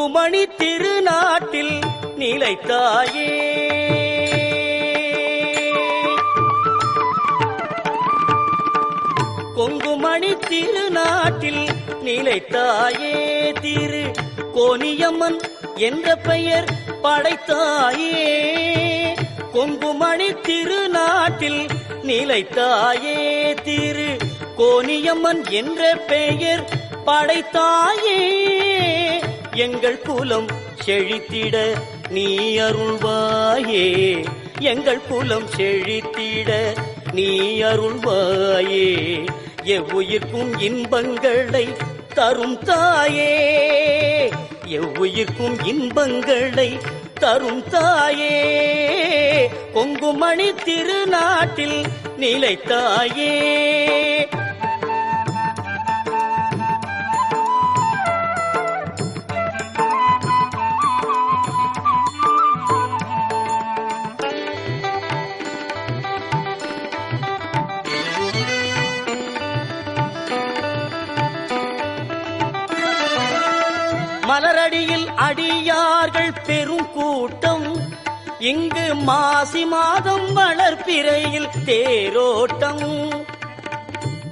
கொங்குமணி திருநாட்டில் நிலைத்தாயே. கொங்குமணி திருநாட்டில் நிலைத்தாயே. திரு கோனியம்மன் என்ற பெயர் படைத்தாயே. கொங்குமணி திருநாட்டில் நிலைத்தாயே. திரு கோனியம்மன் என்ற பெயர் படைத்தாயே. எங்கள் குலம் செழித்திட நீ அருள்வாயே. எங்கள் குலம் செழித்திட நீ அருள்வாயே. எவ்வுயிர்க்கும் இன்பங்களை தரும் தாயே. எவ்வுயிர்க்கும் இன்பங்களை தரும் தாயே. கொங்குமணி திருநாட்டில் நிலைத்தாயே. மலரடியில் அடியார்கள் பெரும் கூட்டம். இங்கு மாசி மாதம் வளர்ப்பிறையில் தேரோட்டம்.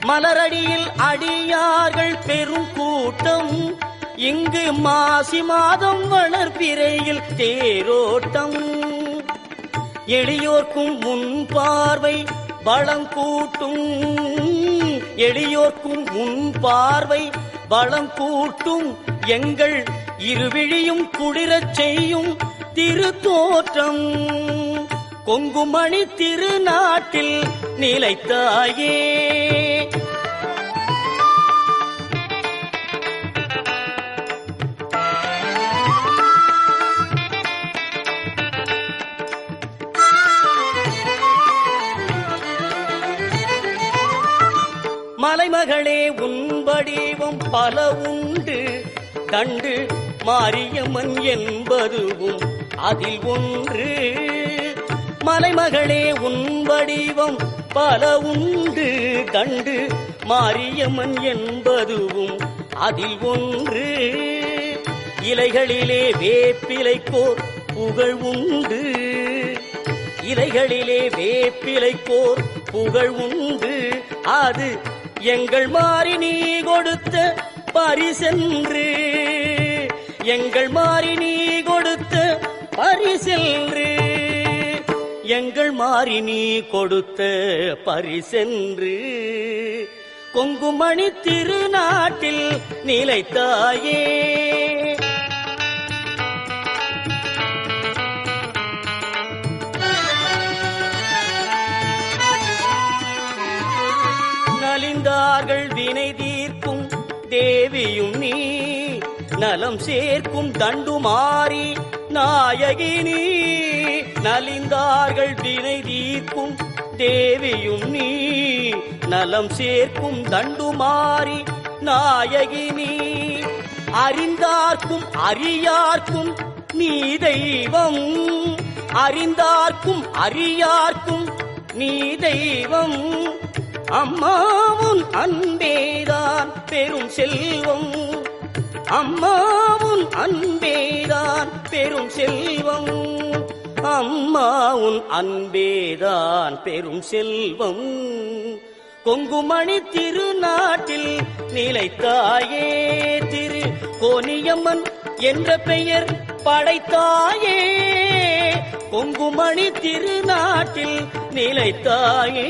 மலரடியில் அடியார்கள் பெரும் கூட்டம். இங்கு மாசி மாதம் வளர்ப்பிறையில் தேரோட்டம். எளியோர்க்கும் முன் பார்வை பலம் கூட்டும். எளியோர்க்கும் முன் பார்வை பலம் கூட்டும். எங்கள் இருவிழியும் குளிரச் செய்யும் திருத்தோற்றம். கொங்குமணி திருநாட்டில் நிலைத்தாயே. மலைமகளே உன் வடிவம் பல உண்டு. கண்டு மாரியம்மன் என்பதுவும் அதில் ஒன்று. மலைமகளே உன் வடிவம் பல உண்டு. கண்டு மாரியம்மன் என்பதுவும் அதில் ஒன்று. இலைகளிலே வேப்பிலைக்கோர் புகழ் உண்டு. இலைகளிலே வேப்பிலைக்கோர் புகழ் உண்டு. அது எங்கள் மாறி நீ கொடுத்த பரிசென்று. எங்கள் மாறி நீ கொடுத்த பரிசென்று. எங்கள் மாறி நீ கொடுத்த பரிசென்று. கொங்குமணி திருநாட்டில் நிலைத்தாயே. நலிந்தார்கள் வினை தீர்க்கும் தேவியும் நீ. நலம் சேர்க்கும் தண்டுமாறி நாயகினி. நலிந்தார்கள் வினை தீர்க்கும் தேவியும் நீ. நலம் சேர்க்கும் தண்டுமாறி நாயகினி. அறிந்தார்க்கும் அறியார்க்கும் நீ தெய்வம். அறிந்தார்க்கும் அறியார்க்கும் நீ தெய்வம். அம்மாவுன் அன்பேதான் பெரும் செல்வம். அம்மாவுன் அன்பேதான் பெரும் செல்வம். அம்மாவுன் அன்பேதான் பெரும் செல்வம். கொங்குமணி திருநாட்டில் நிலைத்தாயே. திரு கோனியம்மன் என்ற பெயர் படைத்தாயே. கொங்குமணி திருநாட்டில் நிலைத்தாயே.